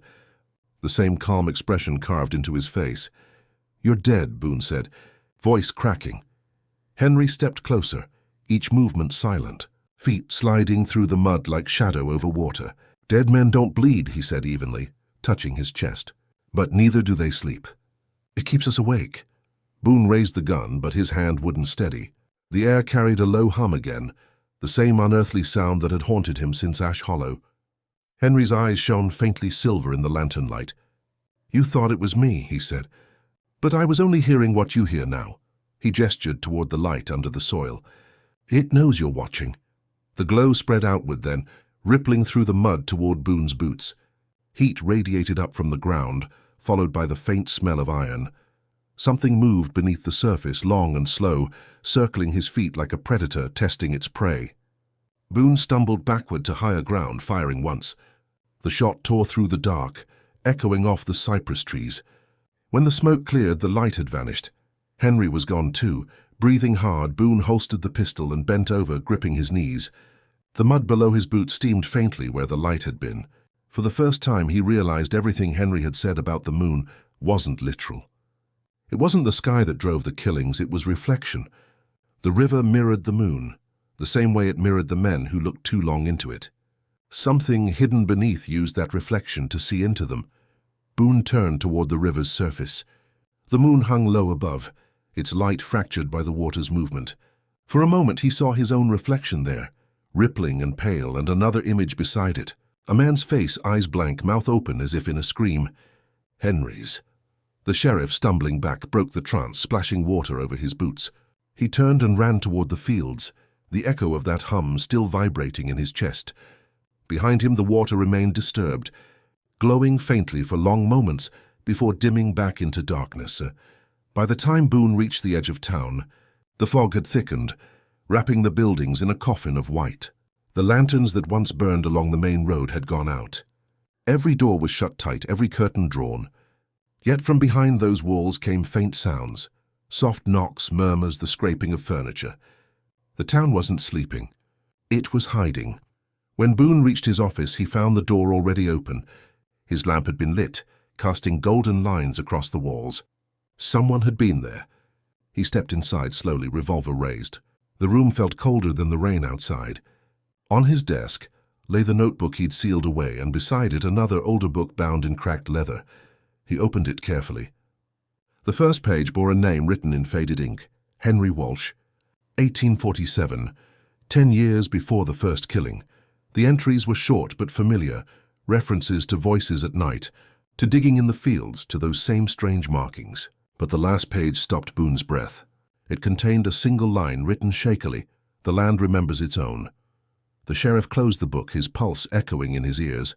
the same calm expression carved into his face. "You're dead," Boone said, voice cracking. Henry stepped closer, each movement silent, feet sliding through the mud like shadow over water. "Dead men don't bleed," he said evenly, touching his chest. "But neither do they sleep. It keeps us awake." Boone raised the gun, but his hand wouldn't steady. The air carried a low hum again, the same unearthly sound that had haunted him since Ash Hollow. Henry's eyes shone faintly silver in the lantern light. "You thought it was me," he said. "But I was only hearing what you hear now." He gestured toward the light under the soil. "It knows you're watching." The glow spread outward then, rippling through the mud toward Boone's boots. Heat radiated up from the ground, followed by the faint smell of iron. Something moved beneath the surface, long and slow, circling his feet like a predator testing its prey. Boone stumbled backward to higher ground, firing once. The shot tore through the dark, echoing off the cypress trees. When the smoke cleared, the light had vanished. Henry was gone too. Breathing hard, Boone holstered the pistol and bent over, gripping his knees. The mud below his boots steamed faintly where the light had been. For the first time, he realized everything Henry had said about the moon wasn't literal. It wasn't the sky that drove the killings, it was reflection. The river mirrored the moon, the same way it mirrored the men who looked too long into it. Something hidden beneath used that reflection to see into them. Boone turned toward the river's surface. The moon hung low above, its light fractured by the water's movement. For a moment he saw his own reflection there, rippling and pale, and another image beside it. A man's face, eyes blank, mouth open as if in a scream. Henry's. The sheriff, stumbling back, broke the trance, splashing water over his boots. He turned and ran toward the fields, the echo of that hum still vibrating in his chest. Behind him the water remained disturbed, glowing faintly for long moments before dimming back into darkness. By the time Boone reached the edge of town, the fog had thickened, wrapping the buildings in a coffin of white. The lanterns that once burned along the main road had gone out. Every door was shut tight, every curtain drawn. Yet from behind those walls came faint sounds, soft knocks, murmurs, the scraping of furniture. The town wasn't sleeping. It was hiding. When Boone reached his office, he found the door already open. His lamp had been lit, casting golden lines across the walls. Someone had been there. He stepped inside slowly, revolver raised. The room felt colder than the rain outside. On his desk lay the notebook he'd sealed away, and beside it another older book bound in cracked leather. He opened it carefully. The first page bore a name written in faded ink: Henry Walsh, 1847, 10 years before the first killing. The entries were short but familiar, references to voices at night, to digging in the fields, to those same strange markings. But the last page stopped Boone's breath. It contained a single line written shakily: "The land remembers its own." The sheriff closed the book, his pulse echoing in his ears.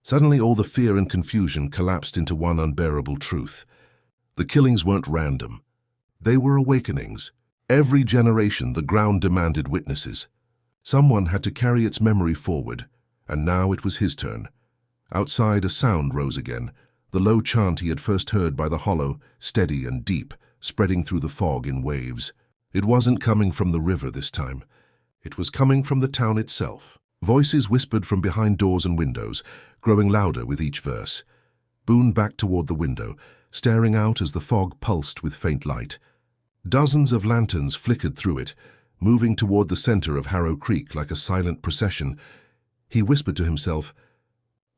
Suddenly all the fear and confusion collapsed into one unbearable truth. The killings weren't random. They were awakenings. Every generation the ground demanded witnesses. Someone had to carry its memory forward, and now it was his turn. Outside a sound rose again, the low chant he had first heard by the hollow, steady and deep, spreading through the fog in waves. It wasn't coming from the river this time. It was coming from the town itself. Voices whispered from behind doors and windows, growing louder with each verse. Boone backed toward the window, staring out as the fog pulsed with faint light. Dozens of lanterns flickered through it, moving toward the center of Harrow Creek like a silent procession. He whispered to himself,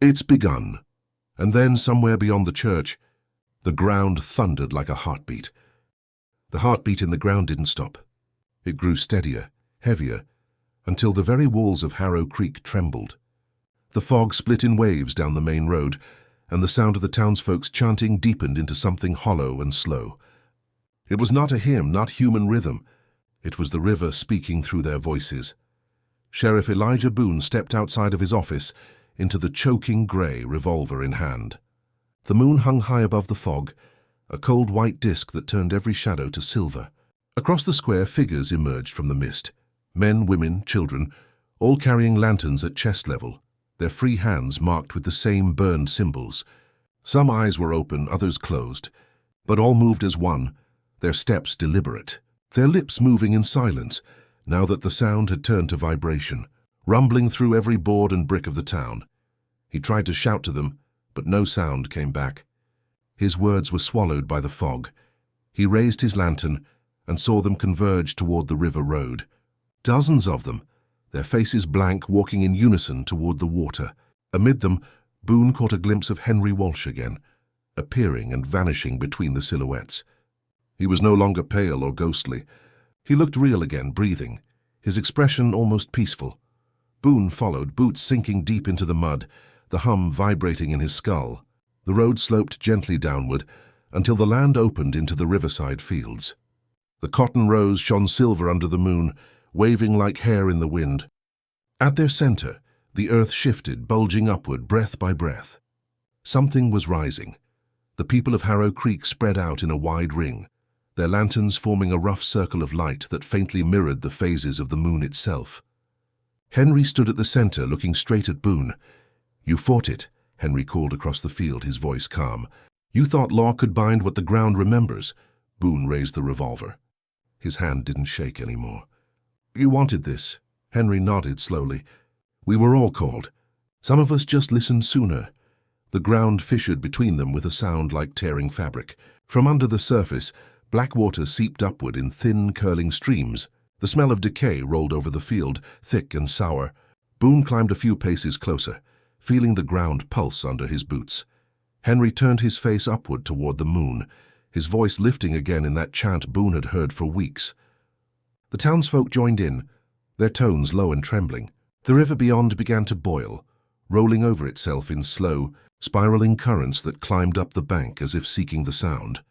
"It's begun." And then, somewhere beyond the church, the ground thundered like a heartbeat. The heartbeat in the ground didn't stop. It grew steadier, heavier, until the very walls of Harrow Creek trembled. The fog split in waves down the main road, and the sound of the townsfolk's chanting deepened into something hollow and slow. It was not a hymn, not human rhythm. It was the river speaking through their voices. Sheriff Elijah Boone stepped outside of his office into the choking gray, revolver in hand. The moon hung high above the fog, a cold white disk that turned every shadow to silver. Across the square, figures emerged from the mist. Men, women, children, all carrying lanterns at chest level, their free hands marked with the same burned symbols. Some eyes were open, others closed, but all moved as one, their steps deliberate, their lips moving in silence, now that the sound had turned to vibration, rumbling through every board and brick of the town. He tried to shout to them, but no sound came back. His words were swallowed by the fog. He raised his lantern and saw them converge toward the river road. Dozens of them, their faces blank, walking in unison toward the water. Amid them, Boone caught a glimpse of Henry Walsh again, appearing and vanishing between the silhouettes. He was no longer pale or ghostly. He looked real again, breathing, his expression almost peaceful. Boone followed, boots sinking deep into the mud, the hum vibrating in his skull. The road sloped gently downward until the land opened into the riverside fields. The cotton rows shone silver under the moon, waving like hair in the wind. At their center, the earth shifted, bulging upward, breath by breath. Something was rising. The people of Harrow Creek spread out in a wide ring, their lanterns forming a rough circle of light that faintly mirrored the phases of the moon itself. Henry stood at the center, looking straight at Boone. "You fought it," Henry called across the field, his voice calm. "You thought law could bind what the ground remembers." Boone raised the revolver. His hand didn't shake anymore. "You wanted this." Henry nodded slowly. "We were all called. Some of us just listened sooner." The ground fissured between them with a sound like tearing fabric. From under the surface, black water seeped upward in thin, curling streams. The smell of decay rolled over the field, thick and sour. Boone climbed a few paces closer, feeling the ground pulse under his boots. Henry turned his face upward toward the moon, his voice lifting again in that chant Boone had heard for weeks. The townsfolk joined in, their tones low and trembling. The river beyond began to boil, rolling over itself in slow, spiraling currents that climbed up the bank as if seeking the sound.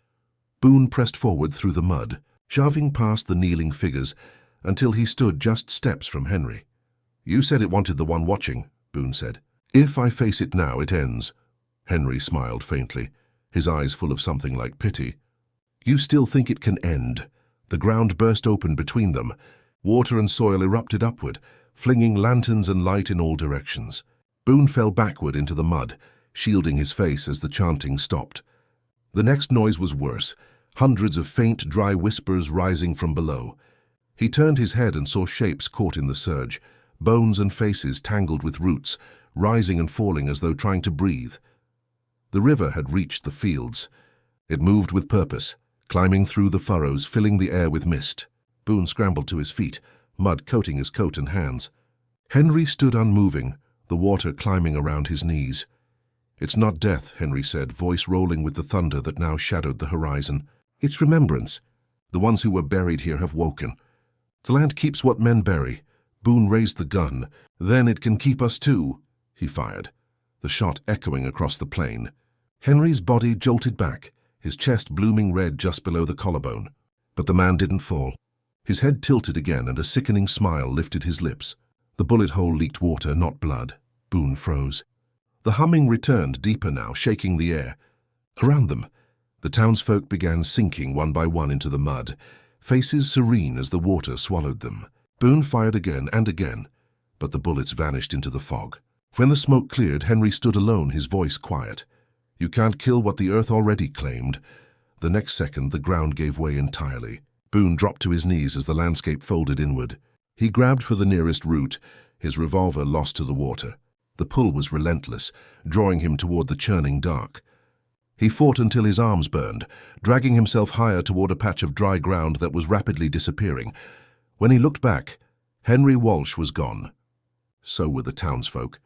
Boone pressed forward through the mud, shoving past the kneeling figures until he stood just steps from Henry. "You said it wanted the one watching," Boone said. "If I face it now, it ends." Henry smiled faintly, his eyes full of something like pity. "You still think it can end?" The ground burst open between them. Water and soil erupted upward, flinging lanterns and light in all directions. Boone fell backward into the mud, shielding his face as the chanting stopped. The next noise was worse, hundreds of faint, dry whispers rising from below. He turned his head and saw shapes caught in the surge, bones and faces tangled with roots, rising and falling as though trying to breathe. The river had reached the fields. It moved with purpose, climbing through the furrows, filling the air with mist. Boone scrambled to his feet, mud coating his coat and hands. Henry stood unmoving, the water climbing around his knees. "It's not death," Henry said, voice rolling with the thunder that now shadowed the horizon. "It's remembrance. The ones who were buried here have woken. The land keeps what men bury." Boone raised the gun. "Then it can keep us too," he fired, the shot echoing across the plain. Henry's body jolted back, his chest blooming red just below the collarbone. But the man didn't fall. His head tilted again and a sickening smile lifted his lips. The bullet hole leaked water, not blood. Boone froze. The humming returned, deeper now, shaking the air. Around them, the townsfolk began sinking one by one into the mud, faces serene as the water swallowed them. Boone fired again and again, but the bullets vanished into the fog. When the smoke cleared, Henry stood alone, his voice quiet. "You can't kill what the earth already claimed." The next second, the ground gave way entirely. Boone dropped to his knees as the landscape folded inward. He grabbed for the nearest root, his revolver lost to the water. The pull was relentless, drawing him toward the churning dark. He fought until his arms burned, dragging himself higher toward a patch of dry ground that was rapidly disappearing. When he looked back, Henry Walsh was gone. So were the townsfolk.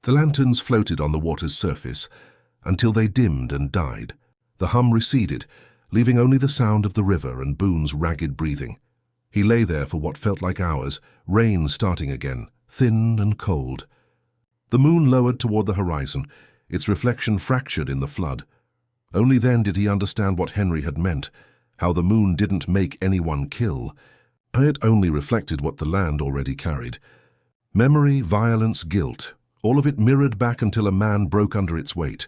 The lanterns floated on the water's surface until they dimmed and died. The hum receded, leaving only the sound of the river and Boone's ragged breathing. He lay there for what felt like hours, rain starting again, thin and cold. The moon lowered toward the horizon, its reflection fractured in the flood. Only then did he understand what Henry had meant, how the moon didn't make anyone kill. It only reflected what the land already carried. Memory, violence, guilt, all of it mirrored back until a man broke under its weight.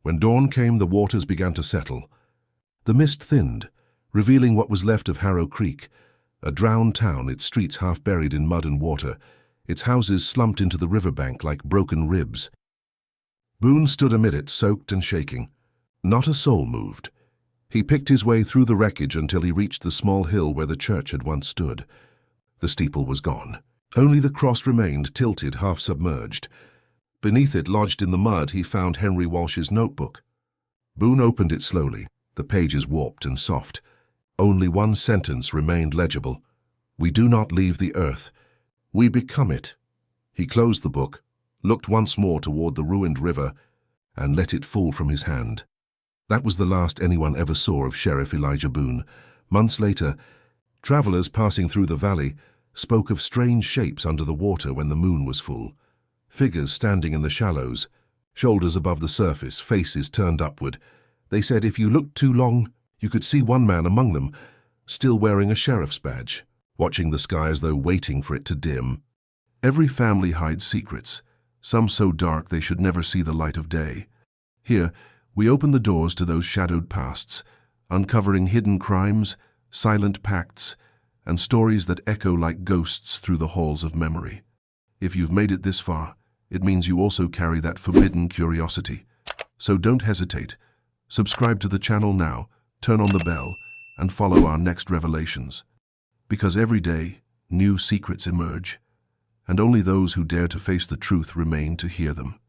When dawn came, the waters began to settle. The mist thinned, revealing what was left of Harrow Creek, a drowned town, its streets half buried in mud and water, its houses slumped into the riverbank like broken ribs. Boone stood amid it, soaked and shaking. Not a soul moved. He picked his way through the wreckage until he reached the small hill where the church had once stood. The steeple was gone. Only the cross remained, tilted, half submerged. Beneath it, lodged in the mud, he found Henry Walsh's notebook. Boone opened it slowly, the pages warped and soft. Only one sentence remained legible. "We do not leave the earth. We become it." He closed the book, looked once more toward the ruined river, and let it fall from his hand. That was the last anyone ever saw of Sheriff Elijah Boone. Months later, travelers passing through the valley spoke of strange shapes under the water when the moon was full. Figures standing in the shallows, shoulders above the surface, faces turned upward. They said if you looked too long, you could see one man among them, still wearing a sheriff's badge, watching the sky as though waiting for it to dim. Every family hides secrets, some so dark they should never see the light of day. Here, we open the doors to those shadowed pasts, uncovering hidden crimes, silent pacts, and stories that echo like ghosts through the halls of memory. If you've made it this far, it means you also carry that forbidden curiosity. So don't hesitate. Subscribe to the channel now, turn on the bell, and follow our next revelations. Because every day, new secrets emerge, and only those who dare to face the truth remain to hear them.